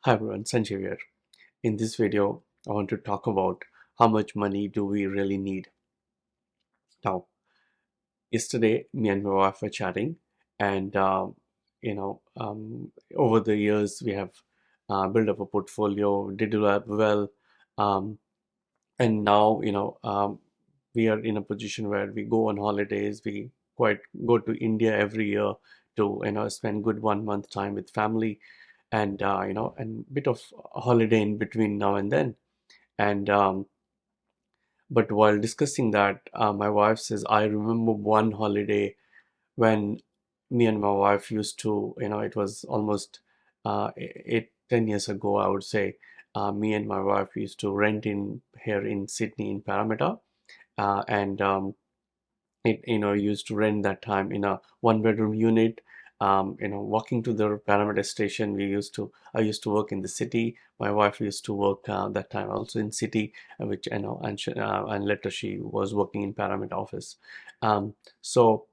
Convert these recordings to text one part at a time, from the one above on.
Hi everyone, Sanjeev here. In this video, I want to talk about how much money do we really need. Now, yesterday, me and my wife were chatting, and over the years, we have built up a portfolio, did well, um, and now, we are in a position where we go on holidays. We quite go to India every year to spend good 1 month time with family, and and bit of holiday in between now and then. And but while discussing that, my wife says, I remember one holiday when me and my wife used to, it was almost 10 years ago, I would say. Me and my wife used to rent in here in Sydney in Parramatta, and it used to rent that time in a one-bedroom unit. Walking to the Parramatta station, I used to work in the city. My wife used to work that time also in city, which and later she was working in Parramatta office. So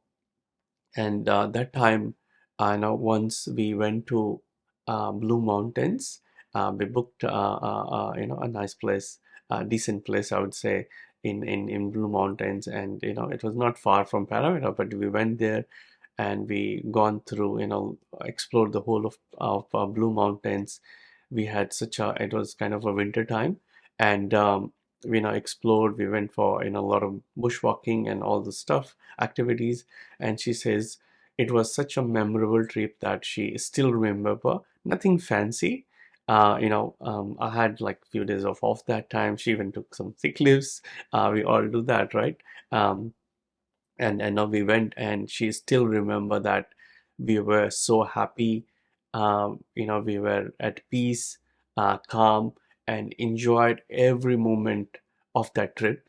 and that time, I know once we went to Blue Mountains. We booked a nice place, a decent place, I would say, in Blue Mountains, and it was not far from Parramatta, but we went there and we gone through, explored the whole of Blue Mountains. We had such a It was kind of a winter time, and we explored. We went for a lot of bushwalking and all the stuff activities, and she says it was such a memorable trip that she still remember. Nothing fancy. I had like few days off that time. She even took some sick leaves. We all do that, right? Um, and now we went, and she still remember that we were so happy. We were at peace, calm, and enjoyed every moment of that trip.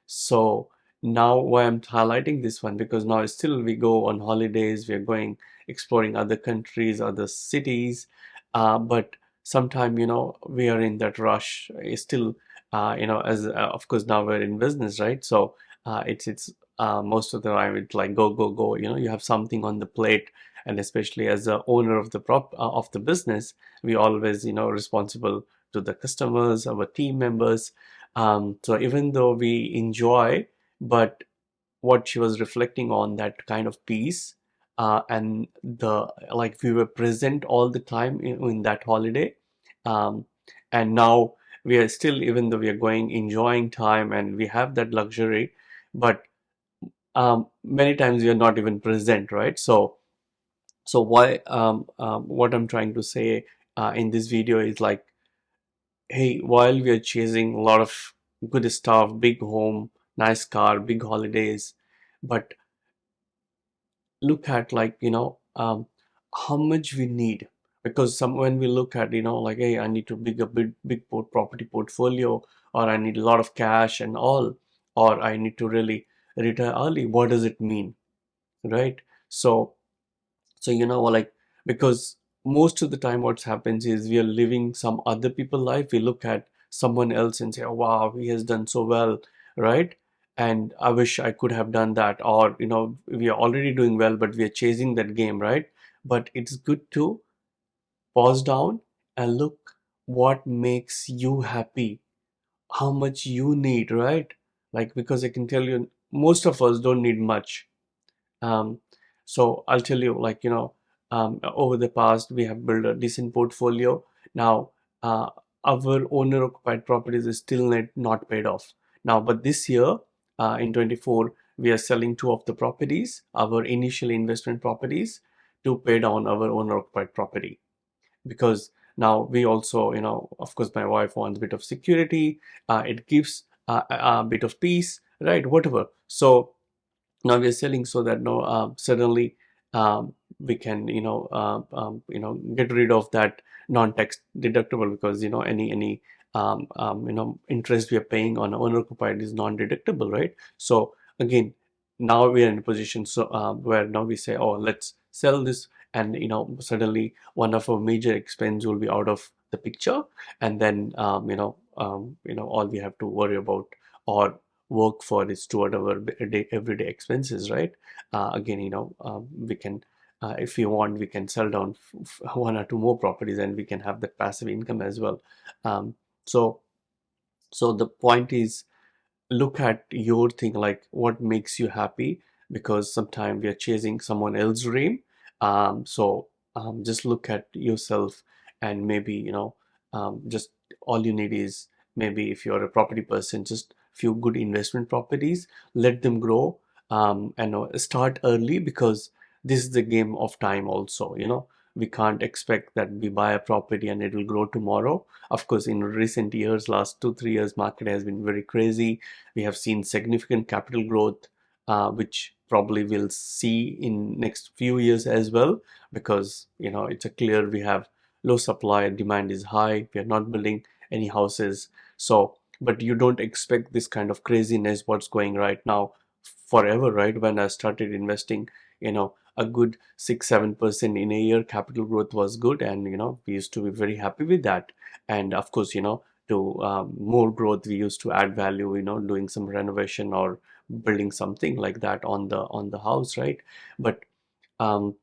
So now why I'm highlighting this one, because now still we go on holidays, we are going exploring other countries, other cities, but sometime we are in that rush. Still, as of course now we're in business, right? So it's most of the time it's like go go go. You have something on the plate, and especially as the owner of of the business, we always responsible to the customers, our team members. So even though we enjoy, but what she was reflecting on, that kind of peace, and the like we were present all the time in that holiday. um, and now we are still, even though we are going enjoying time and we have that luxury, but many times we are not even present, right? So what I'm trying to say in this video is like, hey, while we are chasing a lot of good stuff, big home, nice car, big holidays, but look at, like, how much we need. Because some when we look at, like, hey, I need to big property portfolio, or I need a lot of cash and all, or I need to really retire early. What does it mean, right? So like, because most of the time what happens is we are living some other people life. We look at someone else and say, oh wow, he has done so well, right? And I wish I could have done that. Or we are already doing well, but we are chasing that game, right? But it's good to pause down and look what makes you happy, how much you need, right? Like, because I can tell you, most of us don't need much. um, so I'll tell you, like, over the past, we have built a decent portfolio. Now, our owner occupied properties is still not paid off. Now, but this year, in 24, we are selling two of the properties, our initial investment properties, to pay down our owner occupied property. Because now we also, of course, my wife wants a bit of security. It gives a bit of peace, right? Whatever. So now we are selling so that no suddenly we can get rid of that non-tax deductible, because any interest we are paying on owner occupied is non-deductible, right? So again, now we are in a position, so where now we say, oh, let's sell this, and suddenly one of our major expense will be out of the picture. And then all we have to worry about or work for is toward our everyday expenses, right? Again, we can if you want, we can sell down one or two more properties, and we can have that passive income as well. um, so so the point is, look at your thing, like what makes you happy, because sometimes we are chasing someone else's dream. Just look at yourself, and maybe, just all you need is, maybe if you're a property person, just few good investment properties, let them grow, and start early, because this is the game of time also. We can't expect that we buy a property and it will grow tomorrow. Of course, in recent years, last 2 3 years, market has been very crazy. We have seen significant capital growth, which probably we'll see in next few years as well, because it's a clear, we have low supply, demand is high, we are not building any houses. So, but you don't expect this kind of craziness what's going right now forever, right? When I started investing, a good 6 7% in a year capital growth was good, and we used to be very happy with that. And of course, to more growth, we used to add value, doing some renovation or building something like that on the house, right? but um,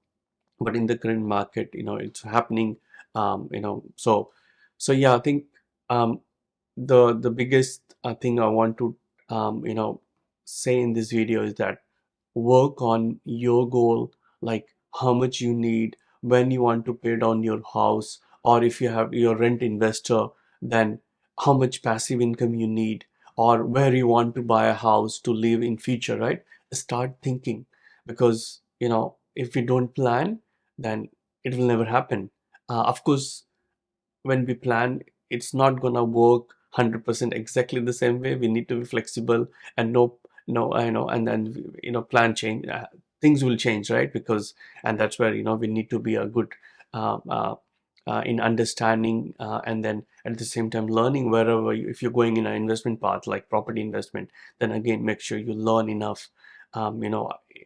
but in the current market, it's happening. So yeah, I think um, the biggest thing I want to say in this video is that work on your goal, like how much you need, when you want to pay down your house, or if you have your rent investor, then how much passive income you need, or where you want to buy a house to live in future, right? Start thinking, because if we don't plan, then it will never happen. Of course, when we plan, it's not gonna work 100% exactly the same way. We need to be flexible, and no, I know, and then plan change. Things will change, right? Because, and that's where we need to be a good uh, uh, in understanding, and then at the same time learning wherever if you're going in an investment path like property investment, then again make sure you learn enough.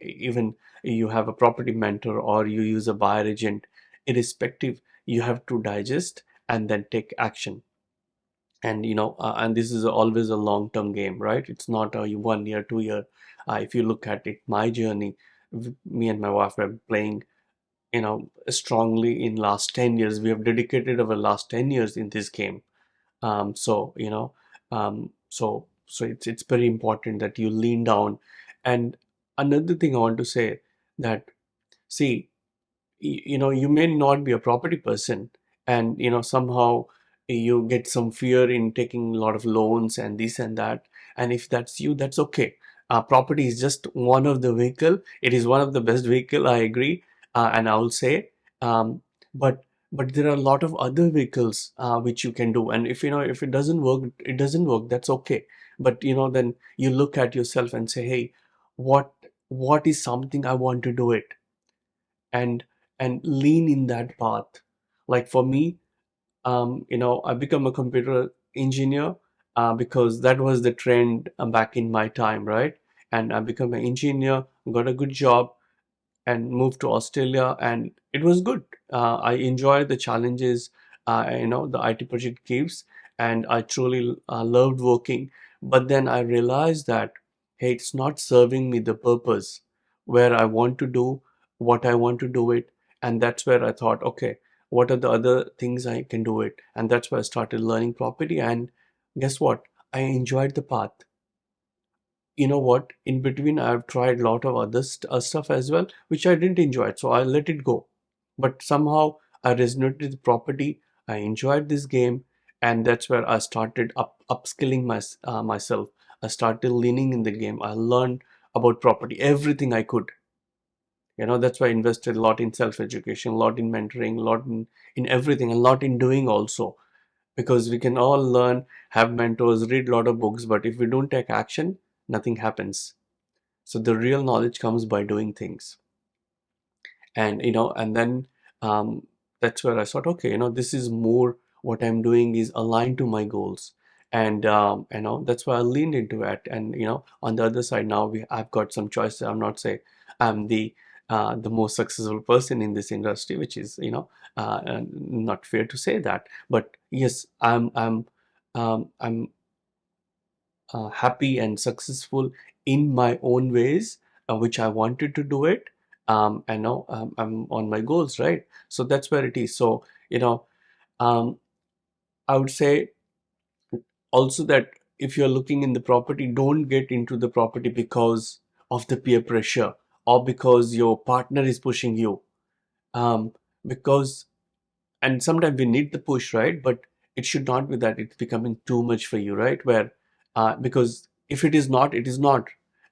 Even you have a property mentor or you use a buyer agent, irrespective, you have to digest and then take action. And and this is always a long term game, right? It's not a 1 year 2 year. If you look at it, my journey, me and my wife were playing strongly in last 10 years. We have dedicated our last 10 years in this game. So it's very important that you lean down. And another thing I want to say, that, see, you may not be a property person, and somehow you get some fear in taking a lot of loans and this and that. And if that's you, that's okay. Property is just one of the vehicle. It is one of the best vehicle, I agree. And I will say, um, but there are a lot of other vehicles which you can do. And if it doesn't work, it doesn't work, that's okay. But then you look at yourself and say, hey, what what is something I want to do it, and lean in that path. Like for me, I become a computer engineer, because that was the trend back in my time, right? And I become an engineer, got a good job, and moved to Australia, and it was good. I enjoyed the challenges, the IT project gives, and I truly loved working. But then I realized that, hey, it's not serving me the purpose where I want to do what I want to do it. And that's where I thought, okay, what are the other things I can do it? And that's why I started learning property. And guess what? I enjoyed the path. You know what, in between I've tried a lot of other stuff as well, which I didn't enjoy, so I let it go. But somehow I resonated with property. I enjoyed this game, and that's where I started upskilling myself. I started leaning in the game. I learned about property, everything I could. That's why I invested a lot in self education, a lot in mentoring, a lot in everything, a lot in doing also. Because we can all learn, have mentors, read a lot of books, but if we don't take action, nothing happens. So the real knowledge comes by doing things. And and then that's where I thought, okay, this is more, what I'm doing is aligned to my goals. And that's why I leaned into it. And on the other side, now I've got some choices. I'm not saying I'm the most successful person in this industry, which is not fair to say that. But yes, I'm happy and successful in my own ways, which I wanted to do it. I know I'm on my goals, right? So that's where it is. So, you know, um, I would say also that if you're looking in the property, don't get into the property because of the peer pressure or because your partner is pushing you. Um, because and sometimes we need the push, right? But it should not be that it's becoming too much for you, right? Where because if it is not, it is not.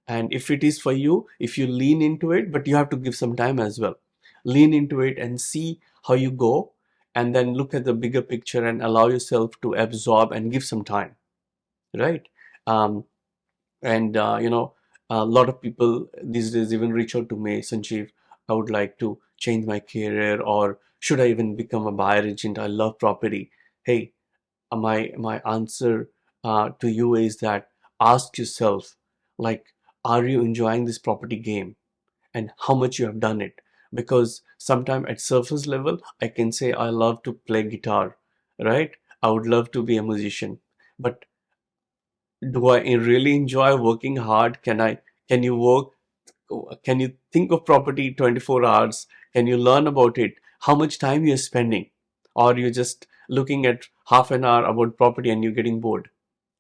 And if it is for you, if you lean into it, but you have to give some time as well. Lean into it and see how you go, and then look at the bigger picture and allow yourself to absorb and give some time, right? um, and a lot of people these days even reach out to me, Sanjeev, I would like to change my career, or should I even become a buyer agent? I love property. Hey, my answer to you is that ask yourself, like, are you enjoying this property game, and how much you have done it? Because sometimes at surface level, I can say I love to play guitar, right? I would love to be a musician, but do I really enjoy working hard? Can you work, can you think of property 24 hours? Can you learn about it? How much time you're spending? Or you're just looking at half an hour about property and you're getting bored,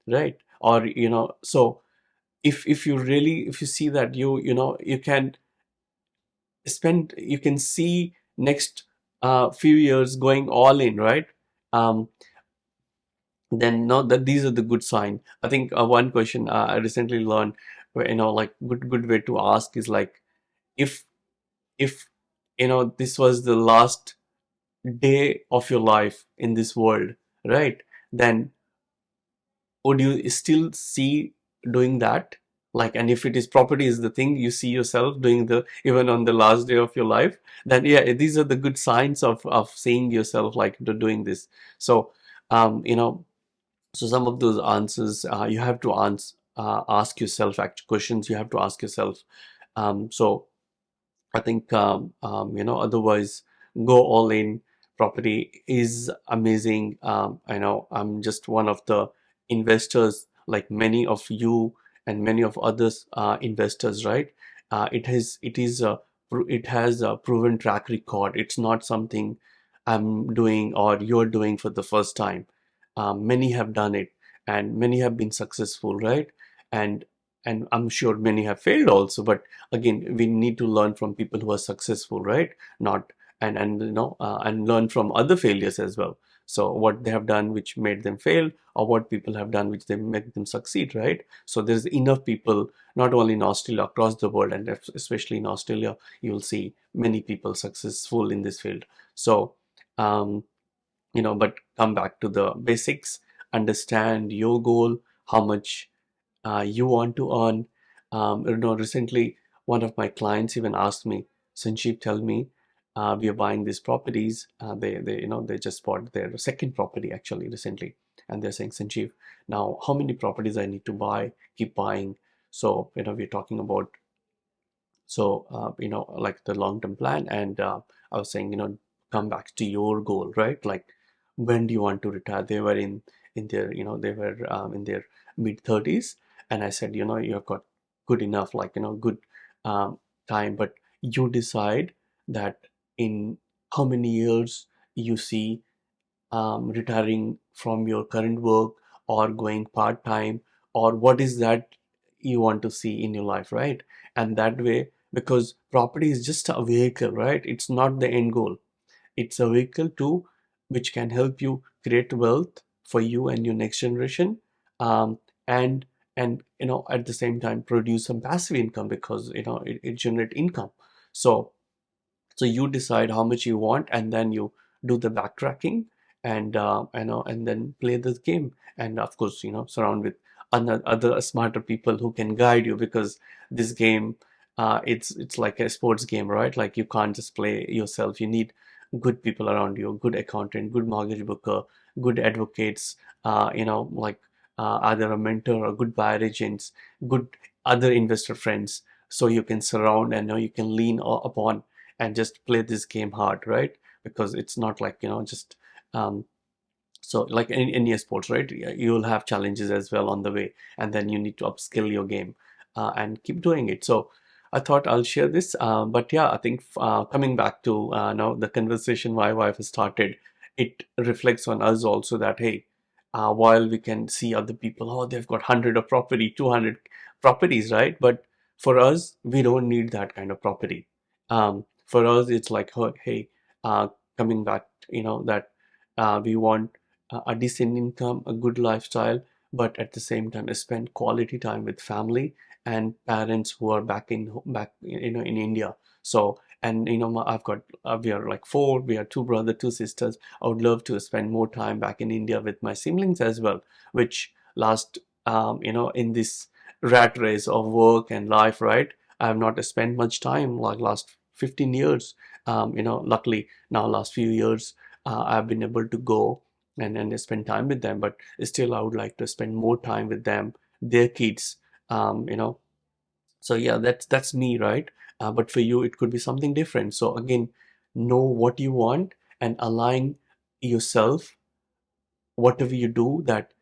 right? Or, so if you really, if you see that you can you can see next few years going all in, right? Um, then no, that these are the good sign. I think one question I recently learned, where, like good way to ask is like, if if this was the last day of your life in this world, right? Then would you still see doing that? Like, and if it is property is the thing you see yourself doing the even on the last day of your life, then yeah, these are the good signs of seeing yourself like doing this. So so some of those answers you have to ask yourself actual questions you have to ask yourself. So I think otherwise go all in. Property is amazing. I know I'm just one of the investors, like many of you and many of others investors, right? It has a proven track record. It's not something I'm doing or you're doing for the first time. Many have done it, and many have been successful, right? And and I'm sure many have failed also, but again, we need to learn from people who are successful, right? Not and learn from other failures as well. So what they have done which made them fail, or what people have done which they make them succeed, right? So there's enough people, not only in Australia, across the world, and especially in Australia, you'll see many people successful in this field. So um, but come back to the basics, understand your goal, how much you want to earn. Recently, one of my clients even asked me, Sanjeev, tell me, we are buying these properties. They just bought their second property actually recently, and they're saying, Sanjeev, now how many properties I need to buy? Keep buying. So we're talking about like the long-term plan, and I was saying, come back to your goal, right? Like, when do you want to retire? They were in their, they were in their mid 30s, and I said, you've got good enough, like, good um, time, but you decide that in how many years you see retiring from your current work, or going part time, or what is that you want to see in your life, right? And that way, because property is just a vehicle, right? It's not the end goal. It's a vehicle too, which can help you create wealth for you and your next generation, um, and at the same time produce some passive income, because it generate income. So so you decide how much you want, and then you do the backtracking, and and then play this game, and of course surround with other smarter people who can guide you, because this game, it's like a sports game, right? Like, you can't just play yourself. You need good people around you, good accountant, good mortgage broker, good advocates, like either a mentor or good buyer agents, good other investor friends, so you can surround, and you can lean upon, and just play this game hard, right? Because it's not like just um, so like any sports, right? You'll have challenges as well on the way, and then you need to upskill your game, and keep doing it. So I thought I'll share this. But yeah, I think coming back to now the conversation why wife has started, it reflects on us also that hey, while we can see other people, oh, they've got 100 of property, 200 properties, right? But for us, we don't need that kind of property. For us, it's like, hey, coming back, that we want a decent income, a good lifestyle, but at the same time, spend quality time with family and parents who are back in India. So and I've got we are like four. We are two brothers, two sisters. I would love to spend more time back in India with my siblings as well, which last in this rat race of work and life, right? I have not spent much time like last 15 years. Luckily now last few years I've been able to go and spend time with them, but still I would like to spend more time with them, their kids. um, you know so yeah, that's me, right? But for you it could be something different. So again, know what you want and align yourself, whatever you do, that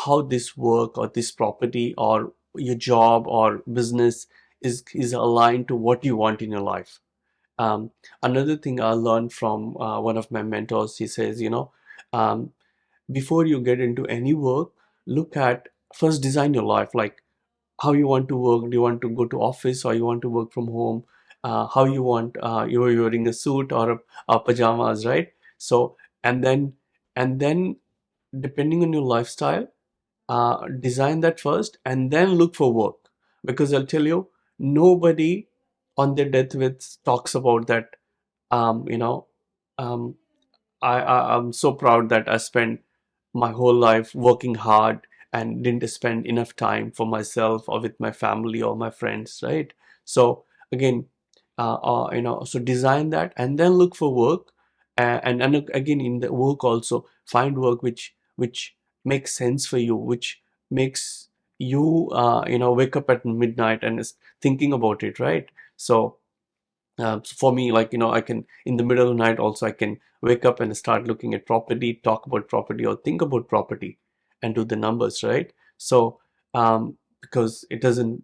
how this work or this property or your job or business is aligned to what you want in your life. Another thing I learned from one of my mentors, he says, um, before you get into any work, look at first design your life, like how you want to work. Do you want to go to office or you want to work from home? How you want, you're wearing a suit or a pajamas, right? So and then depending on your lifestyle, design that first and then look for work. Because I'll tell you, nobody on their deathbed talks about that. um, you know um, I'm so proud that I spent my whole life working hard and didn't spend enough time for myself or with my family or my friends, right? So again, so design that and then look for work. And again, in the work also, find work which makes sense for you, which makes you wake up at midnight and is thinking about it, right? So so for me, like, I can, in the middle of the night also, I can wake up and start looking at property, talk about property, or think about property and do the numbers, right? So, because it doesn't,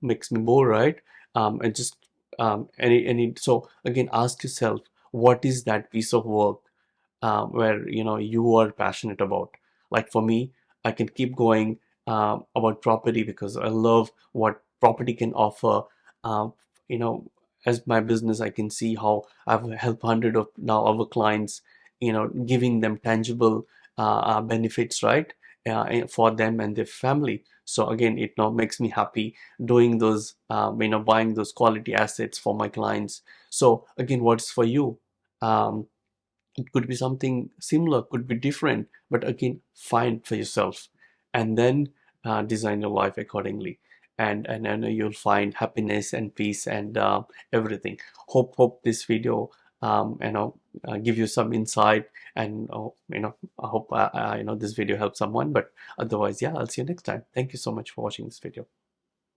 makes me more, right? And just, so again, ask yourself, what is that piece of work where you are passionate about. Like for me, I can keep going about property because I love what property can offer. um, you know as my business, I can see how I've helped hundred of now our clients, giving them tangible benefits, right? For them and their family. So again, it now makes me happy doing those, buying those quality assets for my clients. So again, what's for you? um, it could be something similar, could be different, but again, find for yourself and then design your life accordingly. And I know you'll find happiness and peace and everything. Hope this video give you some insight. And I hope this video helps someone. But otherwise, yeah, I'll see you next time. Thank you so much for watching this video.